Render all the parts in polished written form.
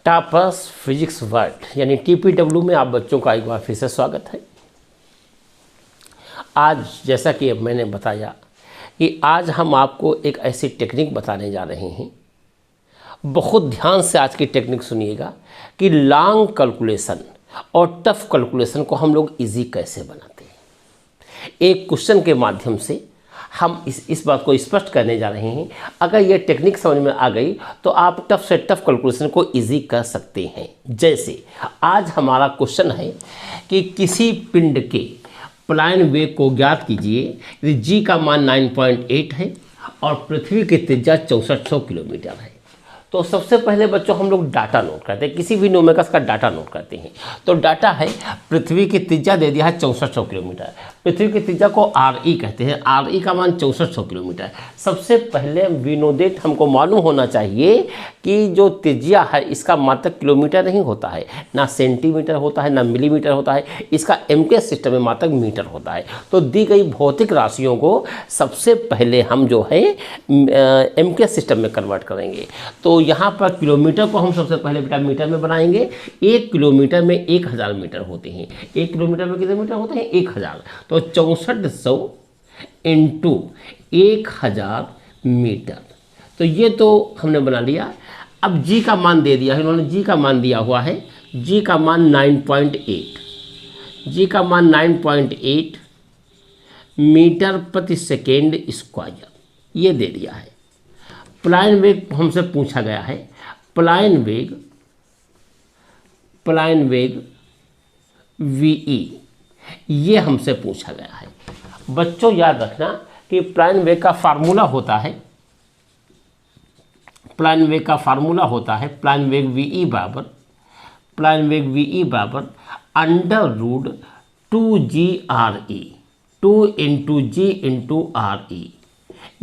Toppers physics world यानी TPW में आप बच्चों का एक बार फिर से स्वागत है। आज जैसा कि अब मैंने बताया कि आज हम आपको एक ऐसी टेक्निक बताने जा रहे हैं। बहुत ध्यान से आज की टेक्निक सुनिएगा कि लॉन्ग कैलकुलेशन और टफ कैलकुलेशन को हम लोग इजी कैसे बनाते हैं। एक क्वेश्चन के माध्यम से हम इस बात को स्पष्ट करने जा रहे हैं। अगर ये टेक्निक समझ में आ गई तो आप टफ से टफ कैलकुलेशन को इजी कर सकते हैं। जैसे आज हमारा क्वेश्चन है कि किसी पिंड के प्लान वेग को ज्ञात कीजिए यदि जी का मान 9.8 है और पृथ्वी की त्रिज्या 6400 किलोमीटर है। तो सबसे पहले बच्चों हम लोग डाटा नोट करते हैं, किसी भी न्यूमेरिकल्स का डाटा नोट करते हैं। तो डाटा है पृथ्वी की त्रिज्या दे दिया है 6400 किलोमीटर। पृथ्वी की त्रिज्या को RE कहते हैं, RE का मान 6400 किलोमीटर। सबसे पहले विनोदेट हमको मालूम होना चाहिए कि जो त्रिज्या है इसका मात्रक किलोमीटर नहीं होता है, ना सेंटीमीटर होता है, ना मिलीमीटर होता है। इसका MK सिस्टम में मात्रक मीटर होता है। तो दी गई भौतिक राशियों को सबसे पहले हम जो है MK सिस्टम में कन्वर्ट करेंगे। तो यहाँ पर किलोमीटर को हम सबसे पहले बेटा मीटर में बनाएंगे। 1 किलोमीटर में 1000 मीटर होते हैं। 1 किलोमीटर में कितने मीटर होते हैं? 1000। तो 6400 इंटू 1000 मीटर। तो ये तो हमने बना लिया। अब जी का मान दे दिया है इन्होंने, जी का मान दिया हुआ है, जी का मान 9.8, जी का मान 9.8 मीटर प्रति सेकेंड स्क्वायर ये दे दिया है। प्लान वेग हमसे पूछा गया है, प्लान वेग VE ये हमसे पूछा गया है। बच्चों याद रखना कि प्लान वेग का फार्मूला होता है, प्लान वेग का फार्मूला होता है प्लान वेग VE बराबर √2GRE, 2 इंटू जी इंटू RE।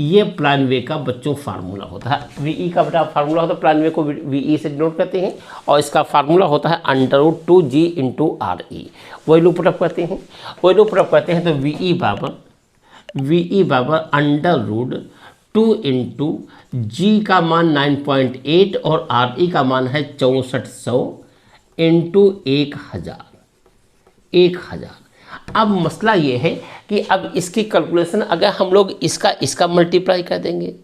ये प्लान वेग का बच्चों फार्मूला होता है। VE का बेटा फार्मूला होता है, प्लान वेग को VE से डिनोट करते हैं और इसका फार्मूला होता है √2G इंटू RE। वही लोग पुटअप करते हैं, तो VE बराबर √2 इंटू जी का मान 9.8 और RE का मान है 6400 इंटू 1000। अब मसला ये है कि अब इसकी कैलकुलेशन अगर हम लोग इसका मल्टीप्लाई कर देंगे,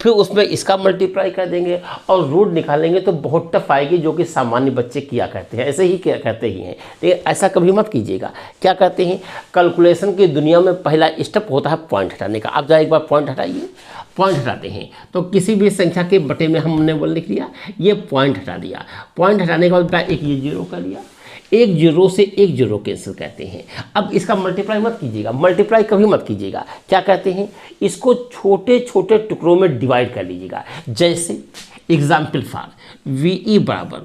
फिर उसमें इसका मल्टीप्लाई कर देंगे और रूट निकालेंगे तो बहुत टफ आएगी, जो कि सामान्य बच्चे किया करते हैं, ऐसे ही किया करते ही हैं। लेकिन ऐसा कभी मत कीजिएगा। क्या करते हैं, कैलकुलेशन की दुनिया में पहला स्टेप होता है पॉइंट हटाने का। आप जाए एक बार पॉइंट हटाइए, पॉइंट हटाते हैं तो किसी भी संख्या के बटे में हमने बोल लिख लिया, ये पॉइंट हटा दिया। पॉइंट हटाने के बाद एक ये जीरो कर लिया, एक जीरो से एक जीरो कैंसिल करते हैं। अब इसका मल्टीप्लाई मत कीजिएगा, मल्टीप्लाई कभी मत कीजिएगा। क्या कहते हैं, इसको छोटे छोटे टुकड़ों में डिवाइड कर लीजिएगा। जैसे एग्जाम्पल फॉर VE बराबर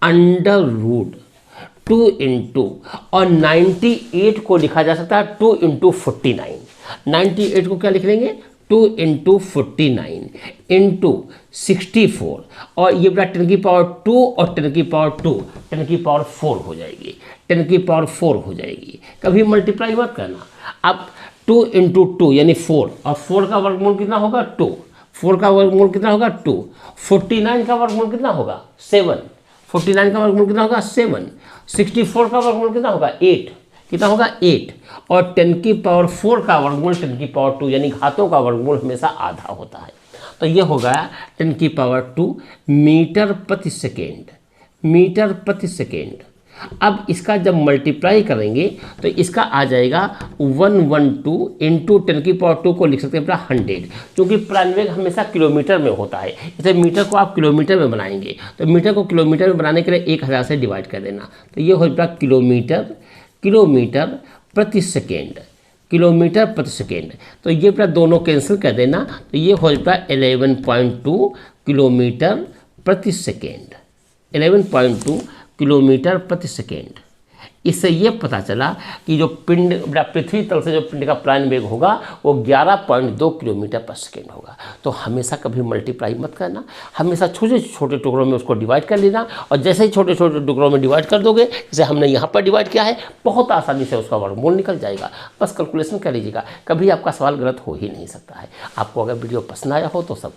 √2 इंटू और 98 को लिखा जा सकता है 2 इंटू 49। 98 को क्या लिख लेंगे, 2 इंटू 49 इंटू 64 और ये बेटा 10 की पावर 2 और 10 की पावर 2 10 की पावर 4 हो जाएगी, 10 की पावर 4 हो जाएगी। कभी मल्टीप्लाई मत करना। अब 2 इंटू 2 यानी 4 और 4 का वर्गमूल कितना होगा 2, 4 का वर्गमूल कितना होगा 2, 49 का वर्गमूल कितना होगा 7, 49 का वर्गमूल कितना होगा 7, 64 का वर्गमूल कितना होगा 8, कितना होगा 8 और 10 की पावर 4 का वर्गमूल 10 की पावर 2 यानी घातों का वर्गमूल हमेशा आधा होता है। तो ये हो गया 10 की पावर 2 मीटर प्रति सेकेंड। अब इसका जब मल्टीप्लाई करेंगे तो इसका आ जाएगा 112 इंटू 10 की पावर 2 को लिख सकते हैं 100, क्योंकि प्लान वेग हमेशा किलोमीटर में होता है। इसे मीटर को आप किलोमीटर में बनाएंगे तो मीटर को किलोमीटर में बनाने के लिए 1000 से डिवाइड कर देना। तो ये हो जाएगा किलोमीटर प्रति सेकेंड। तो ये पूरा दोनों कैंसिल कर देना, तो ये हो जाएगा 11.2 किलोमीटर प्रति सेकेंड। 11.2 किलोमीटर प्रति सेकेंड। इससे ये पता चला कि जो पिंड पृथ्वी तल से जो पिंड का प्लान वेग होगा वो 11.2 किलोमीटर पर सेकेंड होगा। तो हमेशा कभी मल्टीप्लाई मत करना, हमेशा छोटे छोटे टुकड़ों में उसको डिवाइड कर लेना और जैसे ही छोटे छोटे टुकड़ों में डिवाइड कर दोगे, जैसे हमने यहाँ पर डिवाइड किया है, बहुत आसानी से उसका वर्गमूल निकल जाएगा। बस कैलकुलेशन कर लीजिएगा, कभी आपका सवाल गलत हो ही नहीं सकता है। आपको अगर वीडियो पसंद आया हो तो सब्सक्राइब